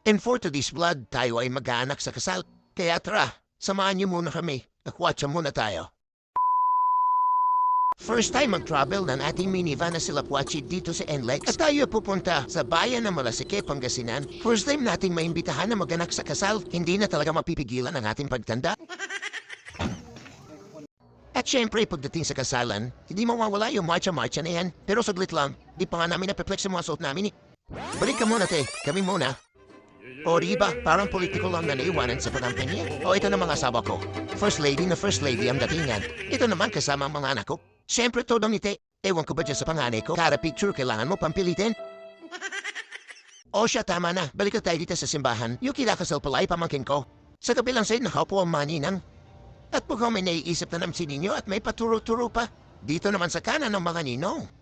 And for today's vlog, tayo ay mag-aanak sa kasal. Kaya tara, samahan niyo muna kami. Nakwatsa muna tayo. First time mag-travel ng ating minivan na sila Puachi dito sa NLEX at tayo pupunta sa bayan ng Malasike, Pangasinan. First time nating maimbitahan na maganak sa kasal, hindi na talaga mapipigilan ang ating pagtanda. At syempre, pagdating sa kasalan, hindi mawawala yung marcha-marcha na yan. Pero saglit lang, di pa nga namin napiplex sa mga suot namin. Balik ka muna, te. Kami muna. O diba, parang politiko lang na naiwanan sa pag-ampanya. O ito na mga asawa ko. First lady na first lady ang datingan. Ito naman kasama ang mga anak ko. Siyempre to Donite. Ewan ko ba dyan sa panganay ko? Kada picture kailangan mo pampilitin? O siya, tama na. Balik tayo dito sa simbahan. Yung kinakasal pala ay pamangkin ko. Sa kabilang side, nakaupo ang maninang. At pag may naiisip na naman si Ninyo at may paturo-turo pa. Dito naman sa kanan ng mga ninong.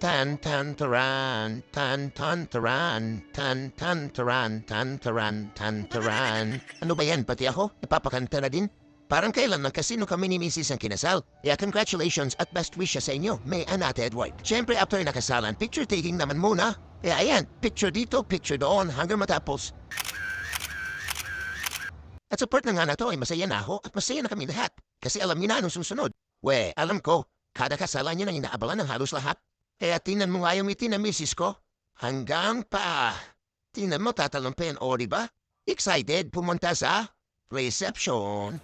Tan tan taran, tan tan taran, tan tan taran, tan taran, tan taran. Ano ba yan? Pati ako? Napapakanta na din? Parang kailan ng kasino kami ni Mrs. ang kinasal. Kaya congratulations at best wishes sa inyo, May and Ate Edward. Siyempre after nakasalan, picture taking naman muna. Kaya ayan, picture dito, picture doon, hanggang matapos. At support na nga na to ay masaya na ako at masaya na kami lahat. Kasi alam niyo na anong susunod. We, alam ko, kada kasalan niyo nang inaabalan ng halos lahat. Kaya tinan mo nga yung ngiti na misis ko. Hanggang pa. Tinan mo tatalumpin, o diba? Excited pumunta sa reception.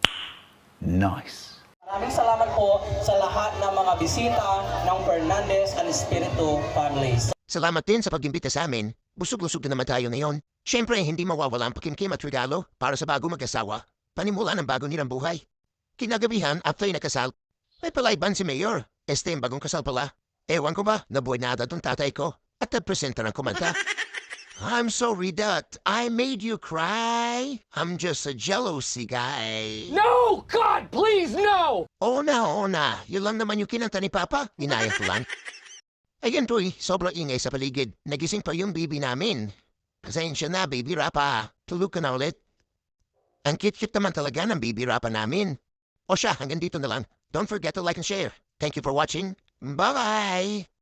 Nice. Maraming salamat po sa lahat ng mga bisita ng Fernandez and Espiritu families. Salamat din sa pag-imbita sa amin. Busog-lusog na naman tayo ngayon. Siyempre, hindi mawawala ang pakimkim at regalo para sa bago mag-asawa. Panimula ng bago nilang buhay. Kinagabihan, after nakasal, may palayban si Mayor. Yung bagong kasal pala. Ewan ko ba, nabuhay na ata itong tatay ko at nagpresenta ng kumanta. I'm sorry that I made you cry. I'm just a jealousy guy. No! God, please, no! Oo na. Yun lang naman yung kinanta ni Papa. Ginaya ko lang. Ayan to'y, sobrang ingay sa paligid. Nagising pa yung baby namin. Pasensya na, baby rapa. Tulog ka na ulit. Ang cute-cute naman talaga ng baby rapa namin. O siya, hanggang dito na lang. Don't forget to like and share. Thank you for watching. Bye-bye!